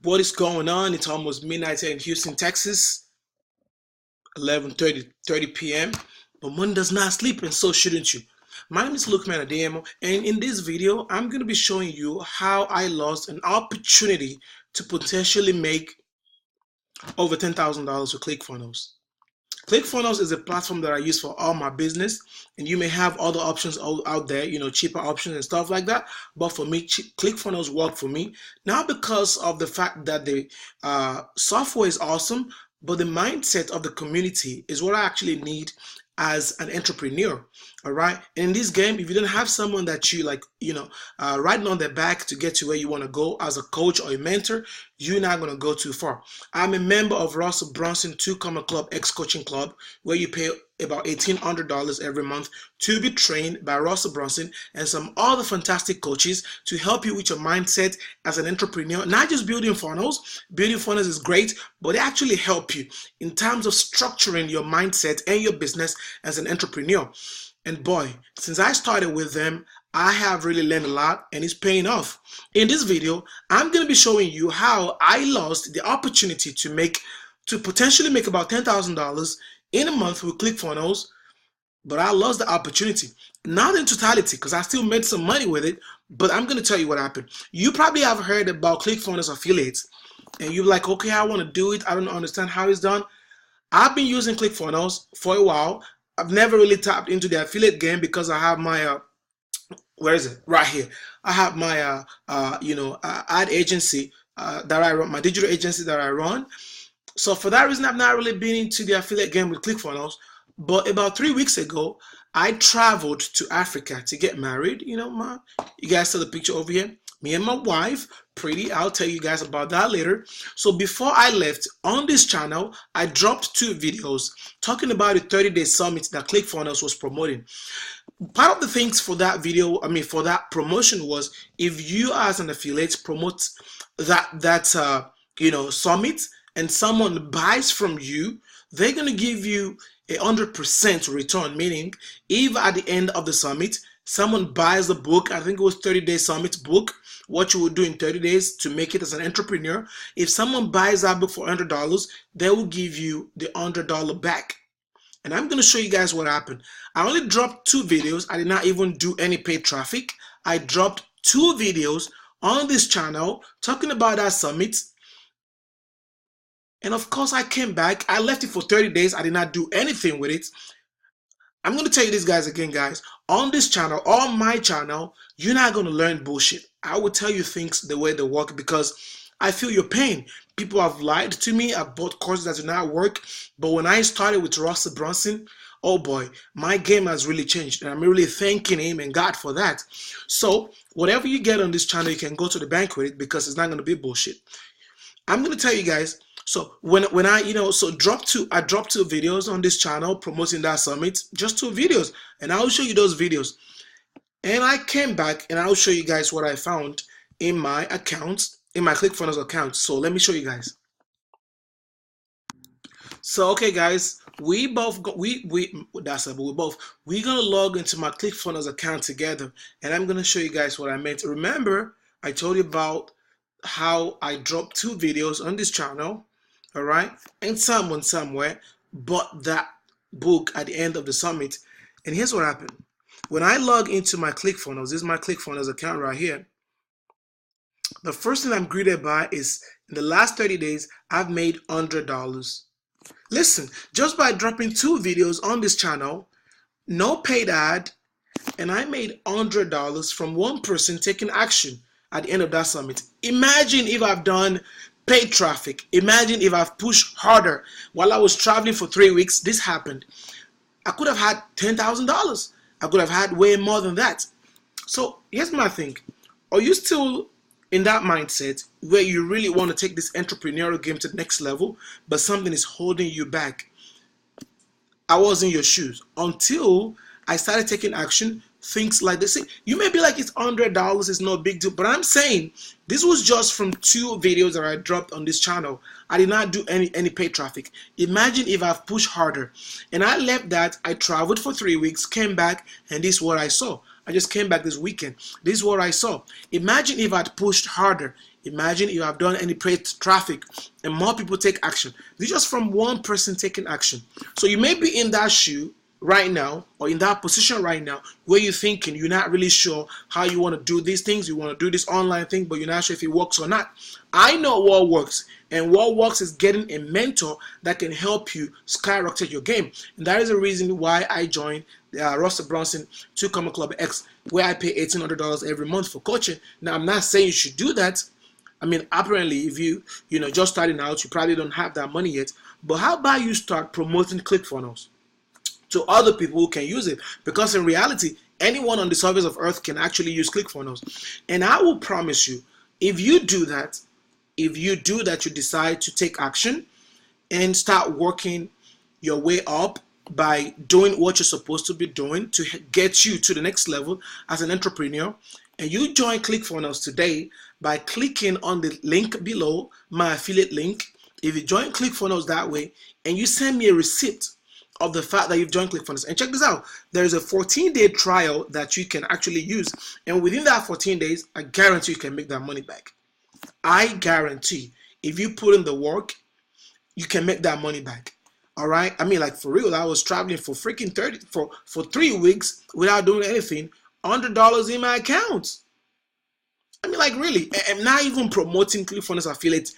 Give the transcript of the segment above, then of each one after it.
What is going on? It's almost midnight here in Houston, Texas, 11:30 p.m. But one does not sleep, and so shouldn't you. My name is Lukman Ademo, and in this video, I'm going to be showing you how I lost an opportunity to potentially make over $10,000 with ClickFunnels. ClickFunnels is a platform that I use for all my business, and you may have other options out there, cheaper options and stuff like that. But for me, ClickFunnels work for me, not because of the fact that the software is awesome, but the mindset of the community is what I actually need as an entrepreneur. All right. And in this game, if you don't have someone that you like, riding on their back to get to where you want to go as a coach or a mentor, you're not going to go too far. I'm a member of Russell Brunson 2 Comma Club X Coaching Club, where you pay about $1,800 every month to be trained by Russell Brunson and some other fantastic coaches to help you with your mindset as an entrepreneur. Not just building funnels. Building funnels is great, but they actually help you in terms of structuring your mindset and your business as an entrepreneur. And boy, since I started with them, I have really learned a lot, and it's paying off. In this video, I'm going to be showing you how I lost the opportunity to potentially make about $10,000 in a month with ClickFunnels, but I lost the opportunity. Not in totality, because I still made some money with it, but I'm going to tell you what happened. You probably have heard about ClickFunnels affiliates, and you're like, okay, I want to do it. I don't understand how it's done. I've been using ClickFunnels for a while. I've never really tapped into the affiliate game because I have my where is it? Right here. I have my ad agency that I run, my digital agency that I run. So for that reason, I've not really been into the affiliate game with ClickFunnels. But about 3 weeks ago, I traveled to Africa to get married. You guys saw the picture over here. Me and my wife, pretty. I'll tell you guys about that later. So before I left on this channel, I dropped 2 videos talking about the 30-day summit that ClickFunnels was promoting. Part of the things for that video, for that promotion was, if you as an affiliate promote that summit and someone buys from you, they're gonna give you 100% return. Meaning, if at the end of the summit someone buys the book, I think it was 30-day summit book, what you would do in 30 days to make it as an entrepreneur. If someone buys that book for $100, they will give you the $100 back. And I'm going to show you guys what happened. I only dropped 2 videos. I did not even do any paid traffic. I dropped 2 videos on this channel talking about that summit. And of course, I came back. I left it for 30 days. I did not do anything with it. I'm going to tell you this, guys, again, guys. On this channel, on my channel, you're not going to learn bullshit. I will tell you things the way they work because I feel your pain. People have lied to me. I've bought courses that do not work. But when I started with Russell Brunson, oh boy, my game has really changed. And I'm really thanking him and God for that. So whatever you get on this channel, you can go to the bank with it because it's not going to be bullshit. I'm going to tell you guys. So when I dropped 2 videos on this channel promoting that summit, just 2 videos, and I'll show you those videos. And I came back and I'll show you guys what I found in my account, in my ClickFunnels account. So let me show you guys. So okay, guys, we're gonna log into my ClickFunnels account together, and I'm gonna show you guys what I meant. Remember, I told you about how I dropped 2 videos on this channel. All right, and someone somewhere bought that book at the end of the summit. And here's what happened. When I log into my ClickFunnels, this is my ClickFunnels account right here. The first thing I'm greeted by is, in the last 30 days, I've made $100. Listen, just by dropping 2 videos on this channel, no paid ad, and I made $100 from one person taking action at the end of that summit. Imagine if I've done paid traffic. Imagine if I've pushed harder. While I was traveling for 3 weeks, this happened. I could have had $10,000. I could have had way more than that. So here's my thing. Are you still in that mindset where you really want to take this entrepreneurial game to the next level, but something is holding you back? I was in your shoes until I started taking action. Things like this. You may be like, it's $100, it's no big deal, but I'm saying this was just from 2 videos that I dropped on this channel. I did not do any paid traffic. Imagine if I've pushed harder. And I left that. I traveled for 3 weeks, came back, and this is what I saw. I just came back this weekend. This is what I saw. Imagine if I'd pushed harder. Imagine you have done any paid traffic and more people take action. This is just from one person taking action. So you may be in that shoe right now, or in that position right now, where you're thinking you're not really sure how you want to do these things. You want to do this online thing, but you're not sure if it works or not. I know what works, and what works is getting a mentor that can help you skyrocket your game. And that is the reason why I joined Russell Brunson 2 Comma Club X, where I pay $1,800 every month for coaching. Now, I'm not saying you should do that. I mean, apparently, if you just starting out, you probably don't have that money yet. But how about you start promoting Clickfunnels to other people who can use it? Because in reality, anyone on the surface of earth can actually use Clickfunnels. And I will promise you, if you do that, you decide to take action and start working your way up by doing what you're supposed to be doing to get you to the next level as an entrepreneur, and you join Clickfunnels today by clicking on the link below, my affiliate link. If you join Clickfunnels that way and you send me a receipt of the fact that you've joined Clickfunnels, and check this out, there is a 14-day trial that you can actually use, and within that 14 days, I guarantee you can make that money back. I guarantee if you put in the work, you can make that money back. All right, I mean, like, for real, I was traveling for freaking 3 weeks without doing anything, $100 in my account. I mean, like, really, I'm not even promoting Clickfunnels affiliate,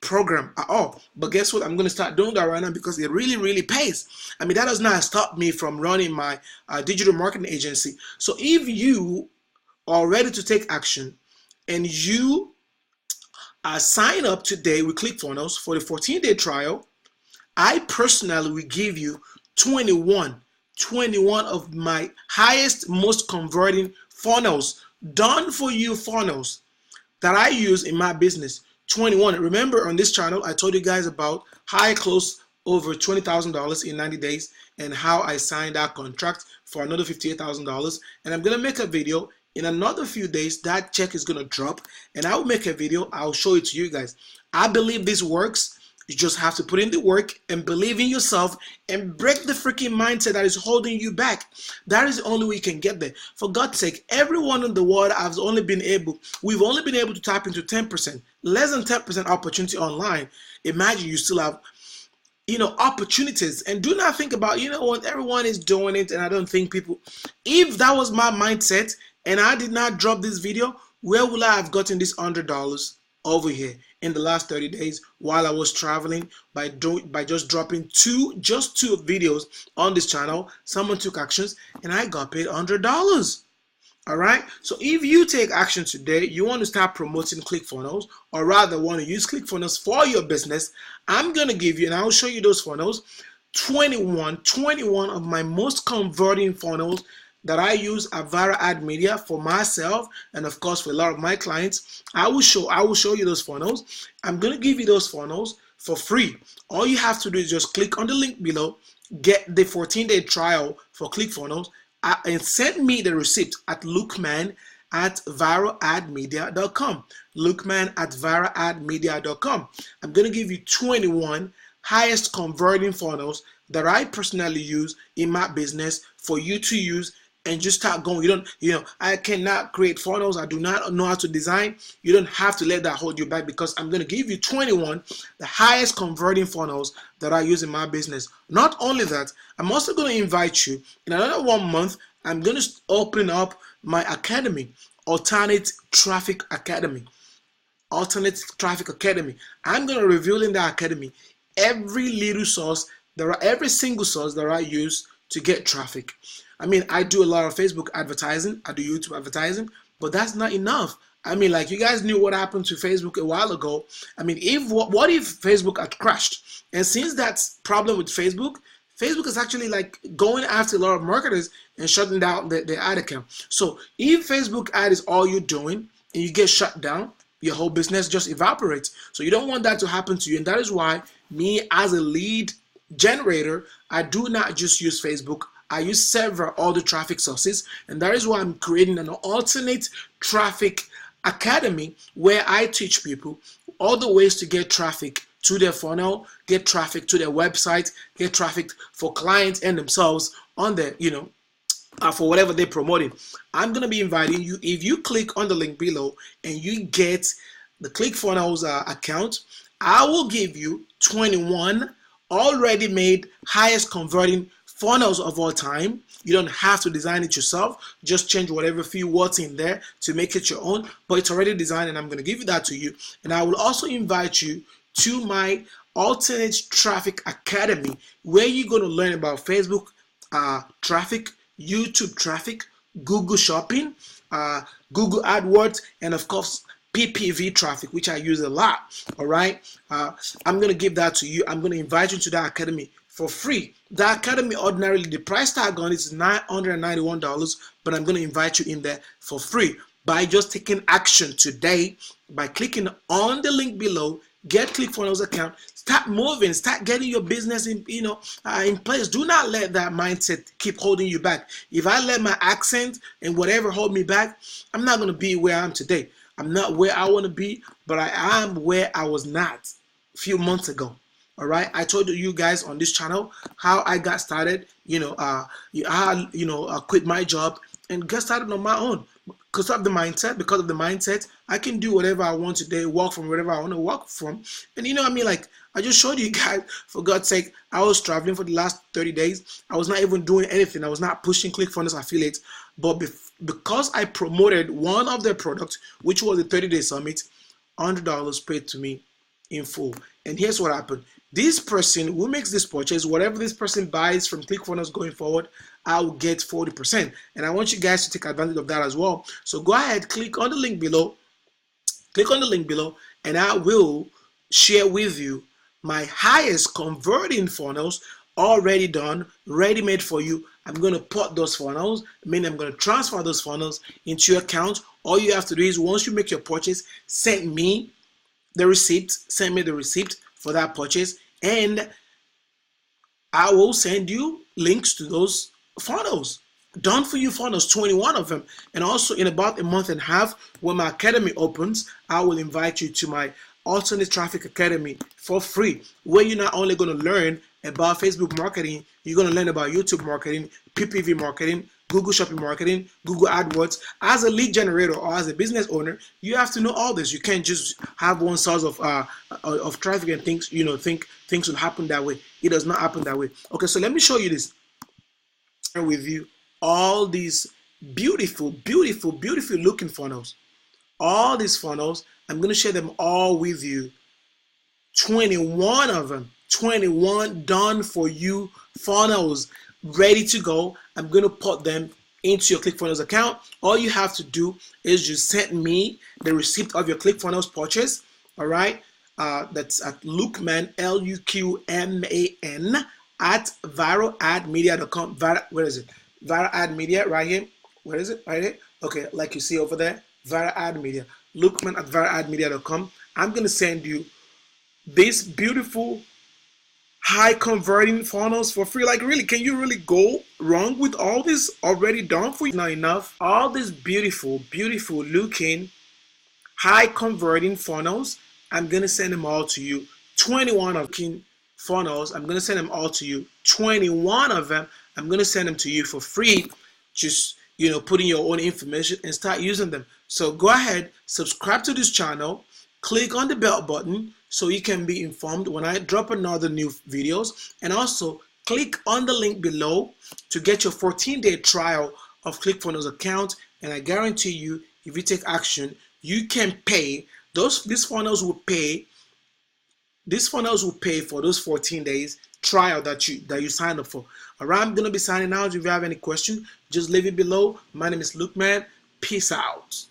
program at all. But guess what? I'm going to start doing that right now because it really, really pays. I mean, that does not stop me from running my digital marketing agency. So if you are ready to take action and you sign up today with Clickfunnels for the 14-day trial, I personally will give you 21 of my highest, most converting funnels, done for you funnels that I use in my business. 21. Remember, on this channel, I told you guys about how I closed over $20,000 in 90 days and how I signed that contract for another $58,000. And I'm going to make a video in another few days. That check is going to drop and I will make a video. I'll show it to you guys. I believe this works. You just have to put in the work and believe in yourself and break the freaking mindset that is holding you back. That is the only way you can get there. For God's sake, everyone in the world we've only been able to tap into 10%, less than 10% opportunity online. Imagine you still have, opportunities. And do not think about, what everyone is doing it and I don't think people, if that was my mindset and I did not drop this video, where would I have gotten this $100 over here in the last 30 days while I was traveling by just dropping two videos on this channel? Someone took actions and I got paid $100. All right, so if you take action today, you want to start promoting Clickfunnels, or rather want to use Clickfunnels for your business, I'm going to give you, and I'll show you those funnels, 21 of my most converting funnels that I use at Vara Ad Media for myself and of course for a lot of my clients. I will show you those funnels. I'm going to give you those funnels for free. All you have to do is just click on the link below, get the 14-day trial for Clickfunnels, and send me the receipt at lookman@varaadmedia.com. lookman@varaadmedia.com. I'm going to give you 21 highest converting funnels that I personally use in my business for you to use and just start going. I cannot create funnels. I do not know how to design. You don't have to let that hold you back because I'm going to give you 21, the highest converting funnels that I use in my business. Not only that, I'm also going to invite you in another 1 month. I'm going to open up my academy, Alternate Traffic Academy. I'm going to reveal in that academy every single source that I use to get traffic. I mean, I do a lot of Facebook advertising, I do YouTube advertising, but that's not enough. I mean, like, you guys knew what happened to Facebook a while ago. I mean, what if Facebook had crashed? And since that's problem with Facebook is actually like going after a lot of marketers and shutting down their ad account. So if Facebook ad is all you're doing and you get shut down, your whole business just evaporates. So you don't want that to happen to you. And that is why me, as a lead generator, I do not just use Facebook. I use several other traffic sources, and that is why I'm creating an alternate traffic academy where I teach people all the ways to get traffic to their funnel, get traffic to their website, get traffic for clients and themselves on their, for whatever they're promoting. I'm going to be inviting you, if you click on the link below and you get the ClickFunnels account, I will give you 21 already made highest converting funnels of all time. You don't have to design it yourself. Just change whatever few words in there to make it your own, but it's already designed and I'm going to give that to you. And I will also invite you to my Alternate Traffic Academy, where you're going to learn about Facebook traffic, YouTube traffic, Google Shopping, Google AdWords, and of course PPV traffic, which I use a lot. All right, I'm going to give that to you. I'm going to invite you to that academy for free. The academy, ordinarily the price tag on it is $991, but I'm going to invite you in there for free by just taking action today by clicking on the link below. Get ClickFunnels account, start moving, start getting your business in, in place. Do not let that mindset keep holding you back. If I let my accent and whatever hold me back, I'm not going to be where I am today. I'm not where I want to be, but I am where I was not a few months ago. All right, I told you guys on this channel how I got started. I quit my job and got started on my own. Because of the mindset, I can do whatever I want today, walk from wherever I want to walk from. And I just showed you guys, for God's sake, I was traveling for the last 30 days. I was not even doing anything. I was not pushing ClickFunnels affiliates. But because I promoted one of their products, which was the 30-day summit, $100 paid to me in full. And here's what happened. This person who makes this purchase, whatever this person buys from ClickFunnels going forward, I will get 40%. And I want you guys to take advantage of that as well. So go ahead, click on the link below. Click on the link below, and I will share with you my highest converting funnels already done, ready made for you. I'm going to put those funnels, meaning I'm going to transfer those funnels into your account. All you have to do is once you make your purchase, send me the receipt, for that purchase, and I will send you links to those funnels. Done for you funnels, 21 of them. And also in about a month and a half, when my academy opens, I will invite you to my Alternate Traffic Academy for free, where you're not only going to learn about Facebook marketing, you're going to learn about YouTube marketing, PPV marketing, Google Shopping marketing, Google AdWords. As a lead generator or as a business owner, you have to know all this. You can't just have one source of traffic and think things will happen that way. It does not happen that way. Okay, so let me show you this with you. All these beautiful looking funnels. All these funnels, I'm going to share them all with you. 21 of them. 21 done for you funnels ready to go. I'm going to put them into your ClickFunnels account. All you have to do is just send me the receipt of your ClickFunnels purchase. All right, that's at Luqman, LUQMAN at viraladmedia.com. Where is it? Vira Ad Media, right here. Where is it? Right here. Okay, like you see over there, Vira Ad Media. Luqman at viraladmedia.com. I'm going to send you these beautiful high converting funnels for free. Like, really, can you really go wrong with all this already done for you? Not enough. All these beautiful looking high converting funnels, I'm going to send them all to you. 21 of funnels, I'm going to send them all to you. 21 of them, I'm going to send them to you for free. Just, put in your own information and start using them. So go ahead, subscribe to this channel, click on the bell button so you can be informed when I drop another new videos, and also click on the link below to get your 14-day trial of ClickFunnels account. And I guarantee you, if you take action, you can pay. These funnels will pay for those 14 days trial that you signed up for. All right, I'm gonna be signing out. If you have any question, just leave it below. My name is Luqman. Peace out.